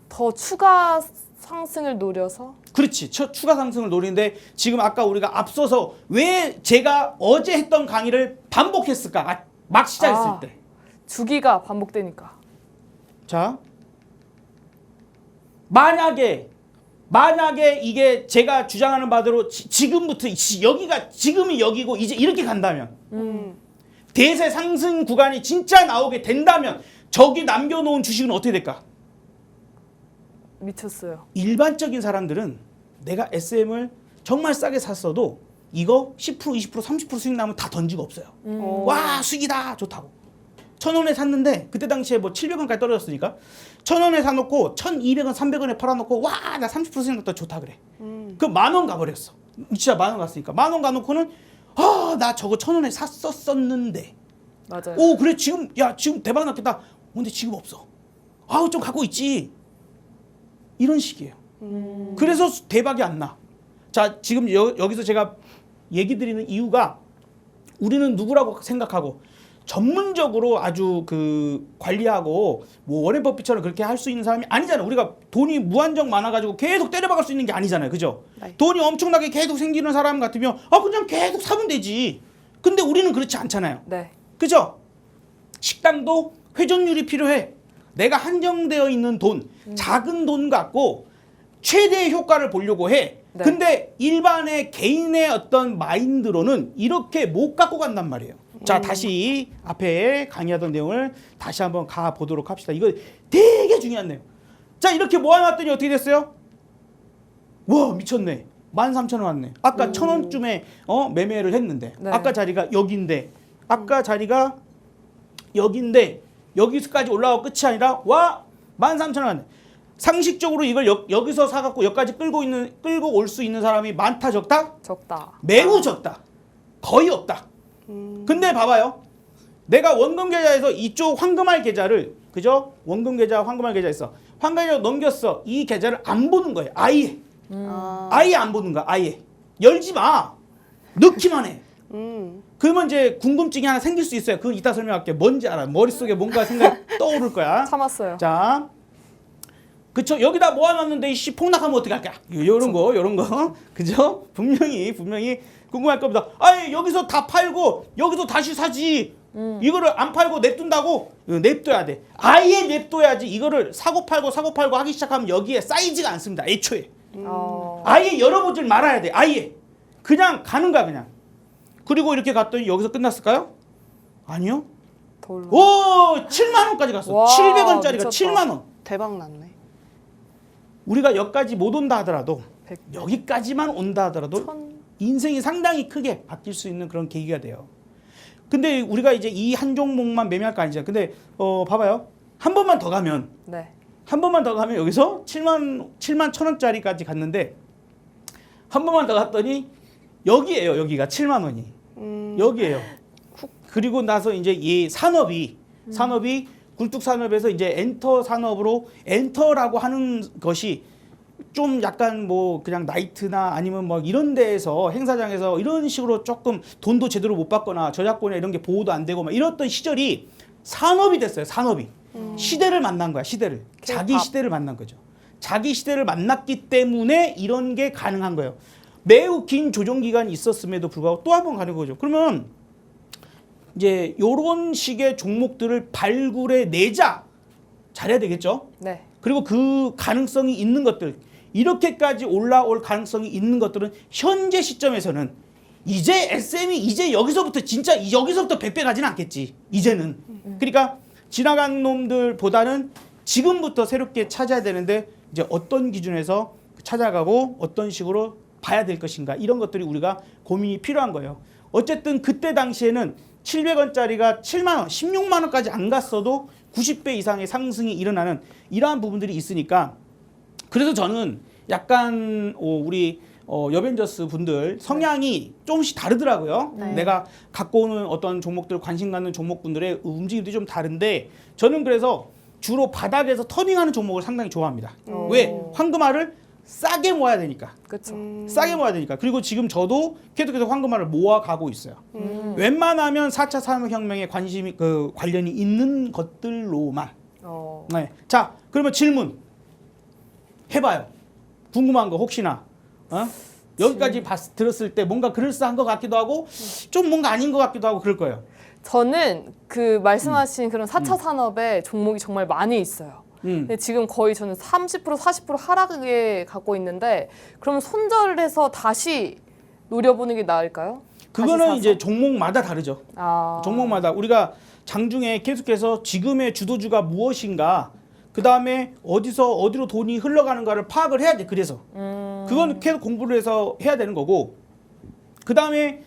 B: 더 추가 상승을 노려서
A: 그렇지. 추가 상승을 노리는데 지금 아까 우리가 앞서서 왜 제가 어제 했던 강의를 반복했을까? 막 시작했을 때.
B: 주기가 반복되니까.
A: 자, 만약에 이게 제가 주장하는 바대로 지금부터 여기가 지금이 여기고 이제 이렇게 간다면 대세 상승 구간이 진짜 나오게 된다면 저기 남겨놓은 주식은 어떻게 될까?
B: 미쳤어요.
A: 일반적인 사람들은 내가 SM을 정말 싸게 샀어도 이거 10%, 20%, 30% 수익 나면 다 던지고 없어요. 와, 수익이다. 좋다고. 1,000원에 샀는데 그때 당시에 뭐 700원까지 떨어졌으니까 1,000원에 사놓고 1,200원, 300원에 팔아놓고 와, 나 30% 수익 났다. 좋다 그래. 그 10,000원 가버렸어. 진짜 10,000원 갔으니까 10,000원 가놓고는 나 저거 1,000원에 샀었었는데
B: 맞아요.
A: 오, 그래. 지금 대박 났겠다. 근데 지금 없어. 좀 갖고 있지. 이런 식이에요. 그래서 대박이 안 나. 자, 지금 여기서 제가 얘기 드리는 이유가 우리는 누구라고 생각하고 전문적으로 아주 그 관리하고 뭐 워렌 버핏처럼 그렇게 할 수 있는 사람이 아니잖아요. 우리가 돈이 무한정 많아가지고 계속 때려박을 수 있는 게 아니잖아요. 그죠?
C: 네.
A: 돈이 엄청나게 계속 생기는 사람 같으면 그냥 계속 사면 되지. 근데 우리는 그렇지 않잖아요.
B: 네.
A: 그죠? 식당도 회전율이 필요해. 내가 한정되어 있는 돈, 작은 돈 갖고 최대의 효과를 보려고 해.
B: 네.
A: 근데 일반의 개인의 어떤 마인드로는 이렇게 못 갖고 간단 말이에요. 자, 다시 앞에 강의하던 내용을 다시 한번 가보도록 합시다. 이거 되게 중요한 내용. 자, 이렇게 모아놨더니 어떻게 됐어요? 와, 미쳤네. 13,000원 왔네. 아까 1,000원쯤에 매매를 했는데
B: 네.
A: 아까 자리가 여기인데 아까 자리가 여기인데 여기서까지 올라가고 끝이 아니라 13,000원 왔네. 상식적으로 이걸 여기서 사갖고 여기까지 끌고 올 수 있는 사람이 많다 적다?
B: 적다.
A: 매우 적다. 거의 없다. 근데 봐봐요. 내가 원금 계좌에서 이쪽 황금알 계좌를 그죠? 원금 계좌, 황금알 계좌 있어. 황금 계좌 넘겼어. 이 계좌를 안 보는 거예요. 아예. 아예 안 보는 거야. 아예. 열지 마. 넣기만 해. 그러면 이제 궁금증이 하나 생길 수 있어요. 그건 이따 설명할게. 뭔지 알아. 머릿속에 뭔가 생각이 떠오를 거야.
B: 참았어요.
A: 자, 그쵸? 여기다 모아놨는데 이씨 폭락하면 어떻게 할까? 요런 거, 그죠? 분명히 궁금할 겁니다. 아니 여기서 다 팔고 여기서 다시 사지. 이거를 안 팔고 냅둔다고? 냅둬야 돼. 아예 냅둬야지. 이거를 사고 팔고 하기 시작하면 여기에 쌓이지가 않습니다. 애초에. 아예 열어보질 말아야 돼. 아예. 그냥 가는 거야 그냥. 그리고 이렇게 갔더니 여기서 끝났을까요? 아니요.
B: 더 올라.
A: 오, 7만 원까지 갔어.
B: 와,
A: 700원짜리가
B: 미쳤다.
A: 7만 원.
C: 대박 났네.
A: 우리가 여기까지 못 온다 하더라도
B: 100.
A: 여기까지만 온다 하더라도 인생이 상당히 크게 바뀔 수 있는 그런 계기가 돼요. 근데 우리가 이제 이 한 종목만 매매할 거 아니잖아요. 근데 봐봐요. 한 번만 더 가면
B: 네.
A: 여기서 7만 1,000원짜리까지 갔는데 한 번만 더 갔더니 여기에요. 여기가 7만 원이. 여기에요. 그리고 나서 이제 이 산업이 굴뚝 산업에서 이제 엔터 산업으로 엔터라고 하는 것이 좀 약간 뭐 그냥 나이트나 아니면 뭐 이런 데에서 행사장에서 이런 식으로 조금 돈도 제대로 못 받거나 저작권이나 이런 게 보호도 안 되고 막 이랬던 시절이 산업이 됐어요. 산업이. 시대를 만난 거야. 시대를. 자기 시대를 만난 거죠. 자기 시대를 만났기 때문에 이런 게 가능한 거예요. 매우 긴 조정 기간이 있었음에도 불구하고 또 한 번 가는 거죠. 그러면 이제 요런 식의 종목들을 발굴해 내자 잘해야 되겠죠.
B: 네.
A: 그리고 그 가능성이 있는 것들 이렇게까지 올라올 가능성이 있는 것들은 현재 시점에서는 이제 SM이 이제 여기서부터 진짜 여기서부터 100배 가지는 않겠지. 이제는. 그러니까 지나간 놈들보다는 지금부터 새롭게 찾아야 되는데 이제 어떤 기준에서 찾아가고 어떤 식으로 봐야 될 것인가 이런 것들이 우리가 고민이 필요한 거예요. 어쨌든 그때 당시에는 700원짜리가 7만 원, 16만 원까지 안 갔어도 90배 이상의 상승이 일어나는 이러한 부분들이 있으니까 그래서 저는 약간 우리 여벤져스 분들 성향이 조금씩 다르더라고요.
C: 네.
A: 내가 갖고 오는 어떤 종목들 관심 갖는 종목분들의 움직임들이 좀 다른데 저는 그래서 주로 바닥에서 터닝하는 종목을 상당히 좋아합니다. 왜? 황금알을 싸게 모아야 되니까.
B: 그렇죠.
A: 싸게 모아야 되니까. 그리고 지금 저도 계속해서 황금알을 모아가고 있어요. 웬만하면 4차 산업혁명에 관련이 있는 것들로만. 네. 자, 그러면 질문 해봐요. 궁금한 거 혹시나 여기까지 들었을 때 뭔가 그럴싸한 것 같기도 하고 좀 뭔가 아닌 것 같기도 하고 그럴 거예요.
B: 저는 그 말씀하신 그런 4차 산업에 종목이 정말 많이 있어요. 근데 지금 거의 저는 30% 40% 하락에 갖고 있는데 그러면 손절을 해서 다시 노려보는 게 나을까요?
A: 그거는 이제 종목마다 다르죠. 종목마다 우리가 장중에 계속해서 지금의 주도주가 무엇인가 그 다음에 어디로 돈이 흘러가는가를 파악을 해야 돼. 그래서 그건 계속 공부를 해서 해야 되는 거고 그 다음에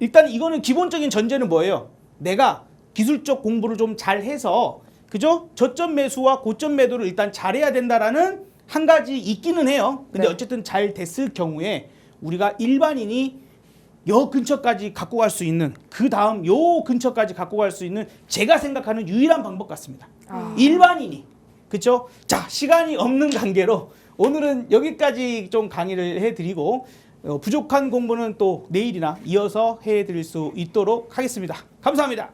A: 일단 이거는 기본적인 전제는 뭐예요? 내가 기술적 공부를 좀 잘해서 그죠? 저점 매수와 고점 매도를 일단 잘해야 된다라는 한 가지 있기는 해요. 근데
B: 네.
A: 어쨌든 잘 됐을 경우에 우리가 일반인이 요 근처까지 갖고 갈 수 있는 그 다음 요 근처까지 갖고 갈 수 있는 제가 생각하는 유일한 방법 같습니다. 일반인이 그렇죠? 자, 시간이 없는 관계로 오늘은 여기까지 좀 강의를 해드리고 부족한 공부는 또 내일이나 이어서 해드릴 수 있도록 하겠습니다. 감사합니다.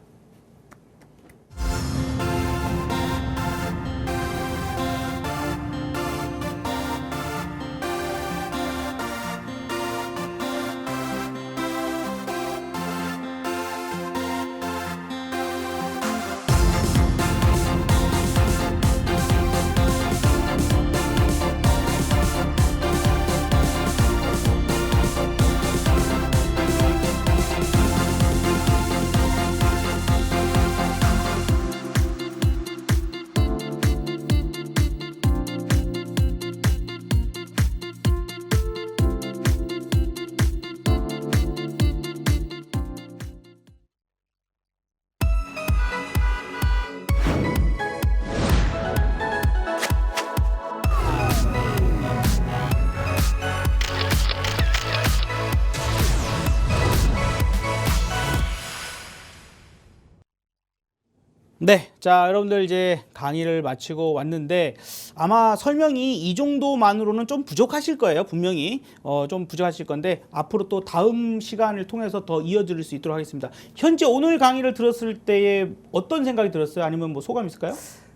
A: 네, 자 여러분들 이제 강의를 마치고 왔는데 아마 설명이 이 정도만으로는 좀 부족하실 거예요. 분명히 좀 부족하실 건데 앞으로 또 다음 시간을 통해서 더 이어드릴 수 있도록 하겠습니다. 현재 오늘 강의를 들었을 때에 어떤 생각이 들었어요? 아니면 뭐 소감 있을까요?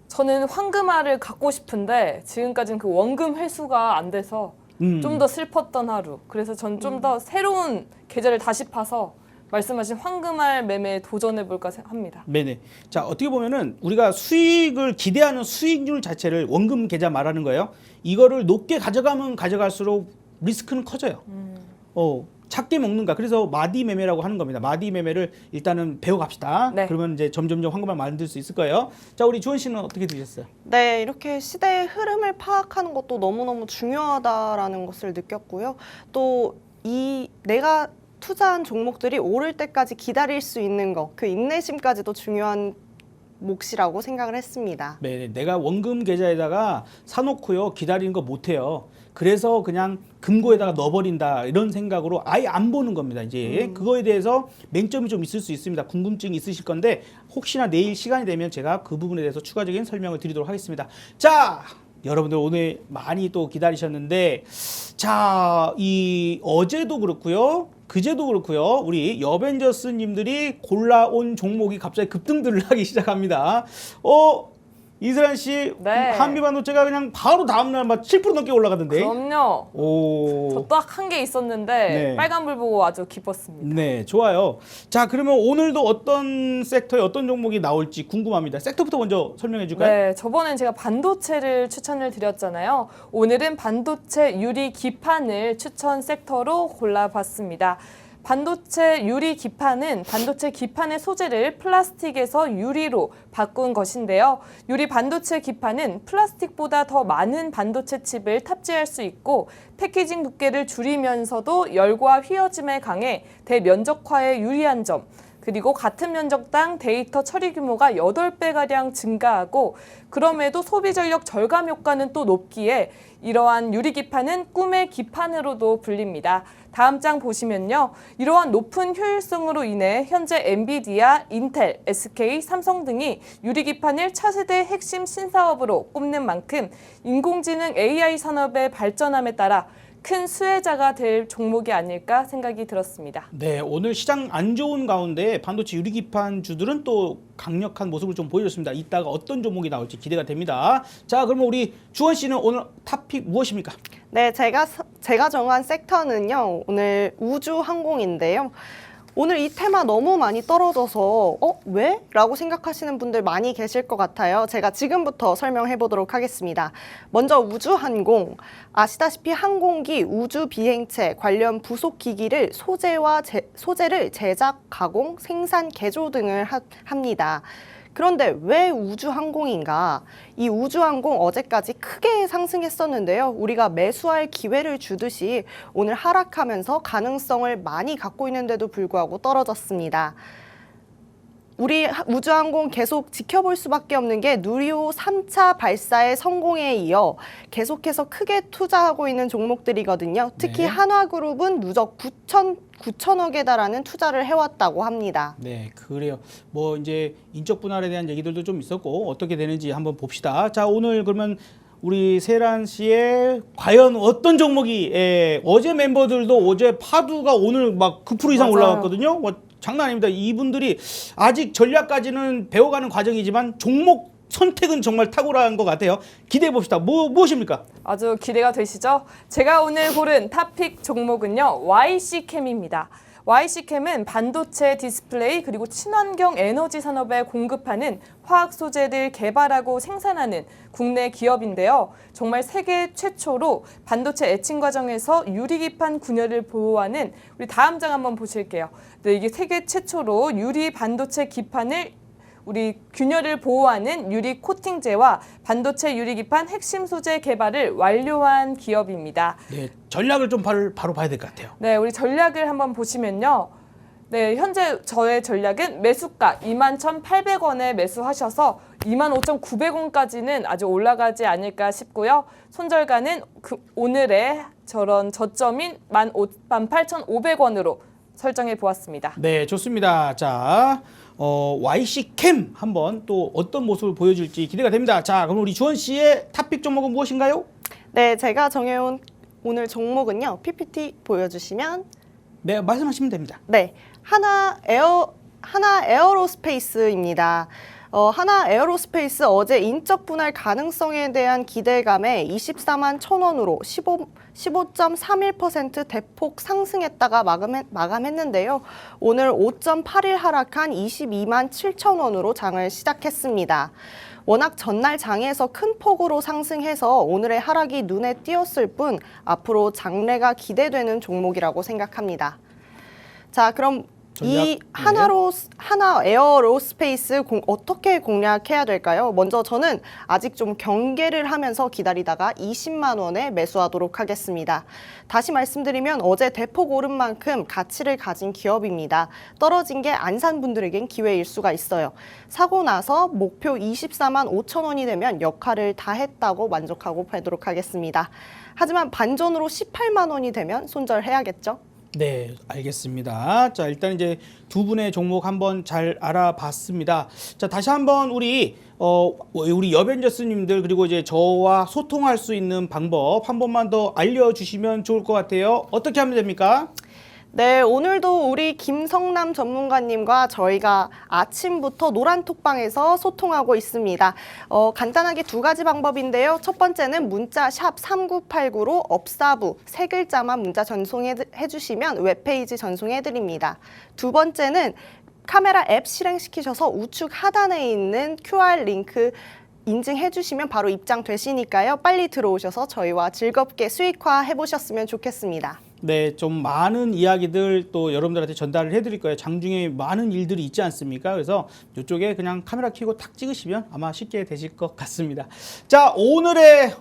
B: 저는 황금알을 갖고 싶은데 지금까지는 그 원금 회수가 안 돼서 좀 더 슬펐던 하루. 그래서 전 좀 더 새로운 계좌를 다시 파서 말씀하신 황금알 매매에 도전해볼까 합니다.
A: 네네. 자 어떻게 보면은 우리가 수익을 기대하는 수익률 자체를 원금 계좌 말하는 거예요. 이거를 높게 가져가면 가져갈수록 리스크는 커져요. 작게 먹는가. 그래서 마디 매매라고 하는 겁니다. 마디 매매를 일단은 배워갑시다.
B: 네.
A: 그러면 이제 점점점 황금알 만들 수 있을 거예요. 자 우리 주원 씨는 어떻게 들으셨어요?
C: 네, 이렇게 시대의 흐름을 파악하는 것도 너무너무 중요하다라는 것을 느꼈고요. 또 내가 투자한 종목들이 오를 때까지 기다릴 수 있는 거, 그 인내심까지도 중요한 몫이라고 생각을 했습니다.
A: 네, 내가 원금 계좌에다가 사놓고요 기다리는 거 못해요. 그래서 그냥 금고에다가 넣어버린다 이런 생각으로 아예 안 보는 겁니다. 이제 그거에 대해서 맹점이 좀 있을 수 있습니다. 궁금증이 있으실 건데 혹시나 내일 시간이 되면 제가 그 부분에 대해서 추가적인 설명을 드리도록 하겠습니다. 자, 여러분들 오늘 많이 또 기다리셨는데 자, 이 어제도 그렇고요. 그제도 그렇고요. 우리 여벤져스님들이 골라온 종목이 갑자기 급등들을 하기 시작합니다. 이슬한 씨,
B: 네.
A: 한미반도체가 그냥 바로 다음날 막 7% 넘게 올라가던데.
B: 그럼요.
A: 오.
B: 저 딱 한 게 있었는데
A: 네.
B: 빨간불 보고 아주 기뻤습니다.
A: 네, 좋아요. 자, 그러면 오늘도 어떤 섹터에 어떤 종목이 나올지 궁금합니다. 섹터부터 먼저 설명해 줄까요?
B: 네, 저번엔 제가 반도체를 추천을 드렸잖아요. 오늘은 반도체 유리 기판을 추천 섹터로 골라봤습니다. 반도체 유리 기판은 반도체 기판의 소재를 플라스틱에서 유리로 바꾼 것인데요. 유리 반도체 기판은 플라스틱보다 더 많은 반도체 칩을 탑재할 수 있고 패키징 두께를 줄이면서도 열과 휘어짐에 강해 대면적화에 유리한 점, 그리고 같은 면적당 데이터 처리 규모가 8배가량 증가하고 그럼에도 소비 전력 절감 효과는 또 높기에 이러한 유리 기판은 꿈의 기판으로도 불립니다. 다음 장 보시면요. 이러한 높은 효율성으로 인해 현재 엔비디아, 인텔, SK, 삼성 등이 유리 기판을 차세대 핵심 신사업으로 꼽는 만큼 인공지능 AI 산업의 발전함에 따라 큰 수혜자가 될 종목이 아닐까 생각이 들었습니다.
A: 네, 오늘 시장 안 좋은 가운데 반도체 유리기판 주들은 또 강력한 모습을 좀 보여줬습니다. 이따가 어떤 종목이 나올지 기대가 됩니다. 자, 그러면 우리 주원 씨는 오늘 탑픽 무엇입니까?
C: 네, 제가 정한 섹터는요, 오늘 우주항공인데요. 오늘 이 테마 너무 많이 떨어져서 왜? 라고 생각하시는 분들 많이 계실 것 같아요. 제가 지금부터 설명해 보도록 하겠습니다. 먼저 우주항공, 아시다시피 항공기, 우주비행체 관련 부속기기를 소재를 제작, 가공, 생산, 개조 등을 합니다. 그런데 왜 우주항공인가? 이 우주항공 어제까지 크게 상승했었는데요. 우리가 매수할 기회를 주듯이 오늘 하락하면서 가능성을 많이 갖고 있는데도 불구하고 떨어졌습니다. 우리 우주항공 계속 지켜볼 수밖에 없는 게 누리호 3차 발사의 성공에 이어 계속해서 크게 투자하고 있는 종목들이거든요. 특히
A: 네.
C: 한화그룹은 누적 9천억에 달하는 투자를 해왔다고 합니다.
A: 네, 그래요. 뭐 이제 인적 분할에 대한 얘기들도 좀 있었고 어떻게 되는지 한번 봅시다. 자, 오늘 그러면 우리 세란 씨의 과연 어떤 종목이 어제 멤버들도 어제 파두가 오늘 막 9% 이상
B: 맞아요.
A: 올라갔거든요. 뭐 장난 아닙니다. 이분들이 아직 전략까지는 배워가는 과정이지만 종목 선택은 정말 탁월한 것 같아요. 기대해 봅시다. 무엇입니까?
B: 아주 기대가 되시죠? 제가 오늘 고른 탑픽 종목은요. YC캠입니다. YC캠은 반도체 디스플레이 그리고 친환경 에너지 산업에 공급하는 화학 소재를 개발하고 생산하는 국내 기업인데요. 정말 세계 최초로 반도체 애칭 과정에서 유리기판 분열을 보호하는 우리 다음 장 한번 보실게요. 네, 이게 세계 최초로 유리 반도체 기판을 우리 균열을 보호하는 유리 코팅제와 반도체 유리기판 핵심 소재 개발을 완료한 기업입니다.
A: 네, 전략을 좀 바로 봐야 될 것 같아요.
B: 네, 우리 전략을 한번 보시면요. 네, 현재 저의 전략은 매수가 21,800원에 매수하셔서 25,900원까지는 아주 올라가지 않을까 싶고요. 손절가는 오늘의 저런 저점인 18,500원으로 설정해 보았습니다.
A: 네, 좋습니다. 자, YC캠 한번 또 어떤 모습을 보여줄지 기대가 됩니다. 자, 그럼 우리 주원 씨의 탑픽 종목은 무엇인가요?
C: 네, 제가 정해온 오늘 종목은요. PPT 보여주시면
A: 네, 말씀하시면 됩니다.
C: 네, 하나 에어로스페이스입니다. 하나 에어로스페이스 어제 인적 분할 가능성에 대한 기대감에 24만 1,000원으로 15.31% 대폭 상승했다가 마감했는데요. 오늘 5.81 하락한 22만 7,000원으로 장을 시작했습니다. 워낙 전날 장에서 큰 폭으로 상승해서 오늘의 하락이 눈에 띄었을 뿐 앞으로 장래가 기대되는 종목이라고 생각합니다. 자, 그럼 이 하나 에어로스페이스 어떻게 공략해야 될까요? 먼저 저는 아직 좀 경계를 하면서 기다리다가 20만 원에 매수하도록 하겠습니다. 다시 말씀드리면 어제 대폭 오른 만큼 가치를 가진 기업입니다. 떨어진 게 안 산 분들에겐 기회일 수가 있어요. 사고 나서 목표 24만 5천 원이 되면 역할을 다 했다고 만족하고 팔도록 하겠습니다. 하지만 반전으로 18만 원이 되면 손절해야겠죠?
A: 네, 알겠습니다. 자, 일단 이제 두 분의 종목 한번 잘 알아봤습니다. 자, 다시 한번 우리 여벤져스님들 그리고 이제 저와 소통할 수 있는 방법 한 번만 더 알려주시면 좋을 것 같아요. 어떻게 하면 됩니까?
C: 네, 오늘도 우리 김성남 전문가님과 저희가 아침부터 노란톡방에서 소통하고 있습니다. 간단하게 두 가지 방법인데요. 첫 번째는 문자 샵 3989로 업사부 세 글자만 문자 전송해 주시면 웹페이지 전송해 드립니다. 두 번째는 카메라 앱 실행시키셔서 우측 하단에 있는 QR 링크 인증해 주시면 바로 입장되시니까요. 빨리 들어오셔서 저희와 즐겁게 수익화 해보셨으면 좋겠습니다.
A: 네, 좀 많은 이야기들 또 여러분들한테 전달을 해드릴 거예요. 장중에 많은 일들이 있지 않습니까? 그래서 이쪽에 그냥 카메라 켜고 탁 찍으시면 아마 쉽게 되실 것 같습니다. 자, 오늘의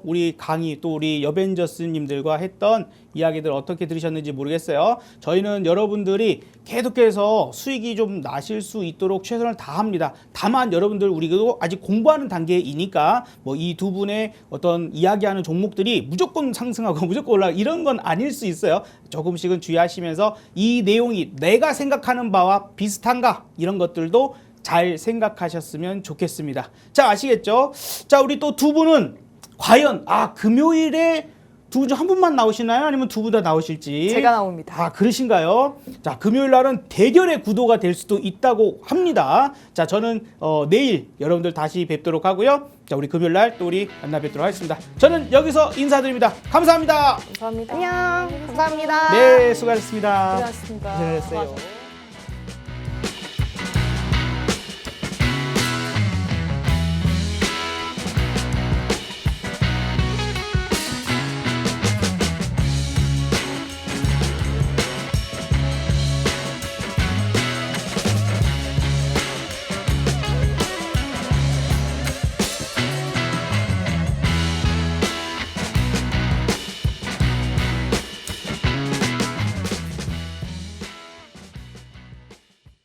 A: 우리 강의 또 우리 여벤져스님들과 했던 이야기들 어떻게 들으셨는지 모르겠어요. 저희는 여러분들이 계속해서 수익이 좀 나실 수 있도록 최선을 다합니다. 다만 여러분들 우리도 아직 공부하는 단계이니까 뭐 이 두 분의 어떤 이야기하는 종목들이 무조건 상승하고 무조건 올라가 이런 건 아닐 수 있어요. 조금씩은 주의하시면서 이 내용이 내가 생각하는 바와 비슷한가 이런 것들도 잘 생각하셨으면 좋겠습니다. 자, 아시겠죠? 자, 우리 또 두 분은 과연 금요일에 두 분 중 한 분만 나오시나요? 아니면 두 분 다 나오실지?
B: 제가 나옵니다.
A: 그러신가요? 자, 금요일 날은 대결의 구도가 될 수도 있다고 합니다. 자, 저는 내일 여러분들 다시 뵙도록 하고요. 자, 우리 금요일 날 또 우리 만나 뵙도록 하겠습니다. 저는 여기서 인사드립니다. 감사합니다.
B: 감사합니다.
C: 안녕, 감사합니다.
A: 네, 수고하셨습니다.
B: 고생하셨습니다.
A: 고생하셨어요.